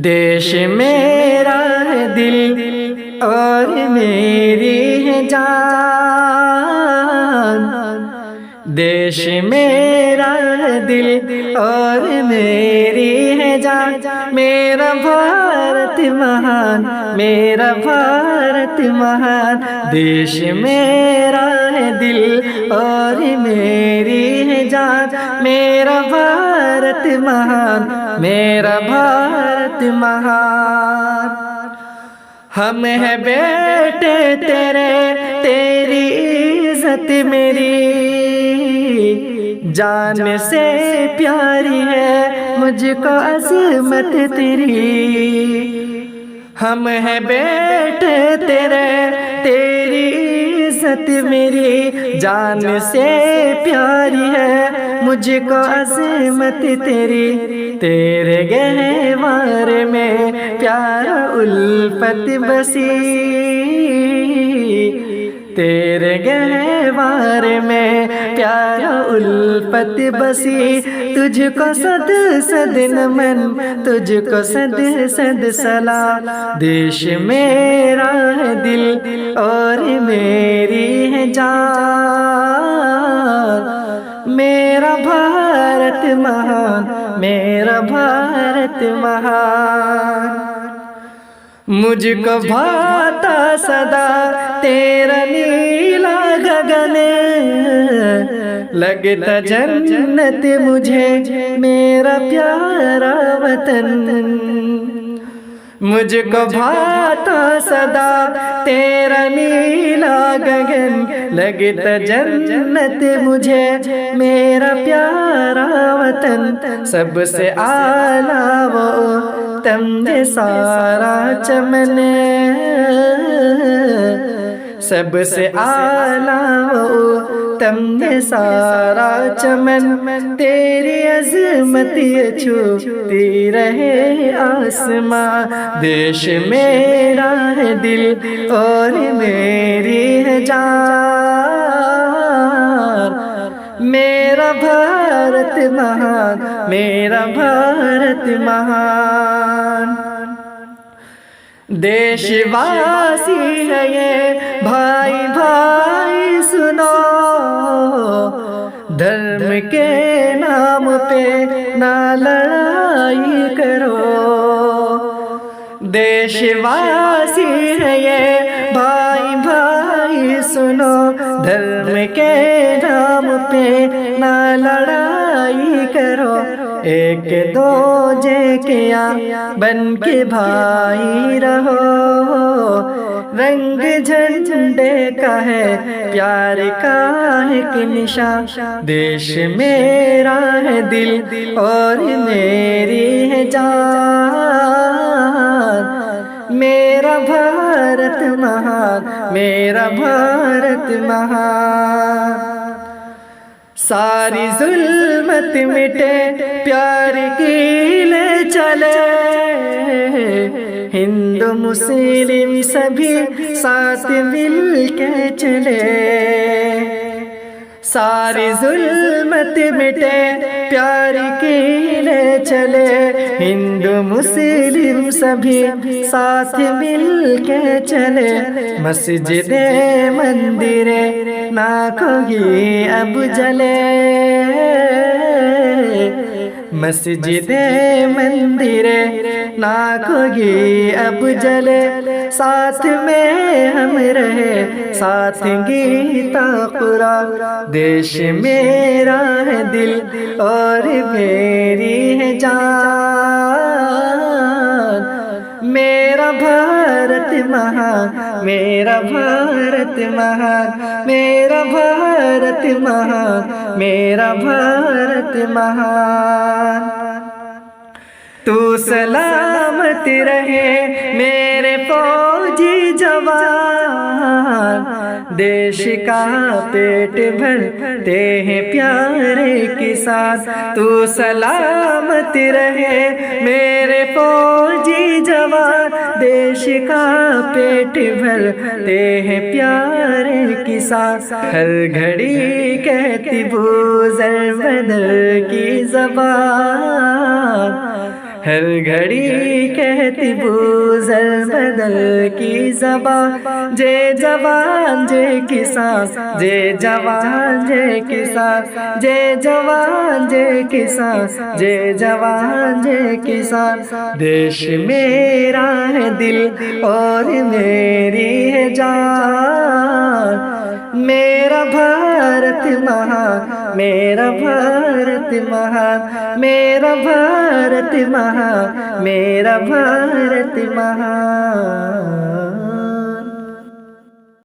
देश मेरा है दिल और मेरी है जान। देश मेरा है दिल और मेरी है जान। मेरा भारत महान, मेरा भारत महान। देश मेरा है दिल और मेरी है जान। मेरा भारत महान, मेरा भारत महान। हम है बेटे तेरे, तेरी इज्जत मेरी जान से प्यारी है मुझको अज़मत तेरी। हम है बेटे तेरे, तेरी इज्जत मेरी जान से प्यारी है मुझको अज़मत तेरी। तेरे गहवार में प्यारा उल्फत बसी, तेरे गहवार में प्यारा उल्फत बसी। तुझको सद सद नमन, तुझको सद सद सलाम। देश मेरा है दिल और मेरी है जान। मेरा भारत महान, मेरा भारत महान। मुझको भाता सदा तेरा नीला गगन, लगता जन्नत मुझे मेरा प्यारा वतन। मुझको भाता सदा तेरा नीला गगन, लगता जन्नत मुझे मेरा प्यारा वतन। सबसे आला वो तमने सारा चमन, सबसे आला वो तमने सारा चमन। तेरी अज़मत छूती रहे आसमां। देश मेरा है दिल और मेरी है जान। मेरा भारत महान, मेरा भारत महान। देशवासी है ये भाई भाई सुनो, धर्म के नाम पे ना लड़ाई करो। देशवासी है ये भाई भाई सुनो, धर्म के नाम पे ना लड़ाई करो। एक दूजे के बन के भाई रहो। रंग झंडे का है प्यार का एक निशान। देश मेरा है दिल और मेरी है जान। मेरा भारत महान, मेरा भारत महान। सारी जुल्मत मिटे प्यार की ले चले, हिंदू मुस्लिम सभी साथ मिल के चले। सारी जुल्मत मिटे प्यार की ले चले, हिंदू मुस्लिम सभी साथ मिल के चले। मस्जिदे मंदिरे ना कोई अब जले, मस्जिदे मंदिरे ना कोई अब जले। साथ में हम रहे, साथ गीता कुरान। देश मेरा है दिल और मेरी है जान। मेरा भारत महान, मेरा भारत महान। मेरा भारत महान, मेरा भारत महान। तू सलामत रहे मेरे फौजी जवान। देश का पेट भरते हैं प्यारे किसान। तू सलामत रहे मेरे फौजी जवान। देश का पेट भरते हैं प्यारे किसान। हर घड़ी कहती बूज़र बदर की ज़बान, हर घड़ी कह कहती बूज़र बदल की ज़बान, जे जवान जे किसान, जे जवान जे किसान, जे जवान जे किसान, जे जवान जे किसान। देश मेरा है दिल और मेरी है जान, मेरा भारत महान, मेरा भारत महान, मेरा भारत महान, मेरा भारत महान।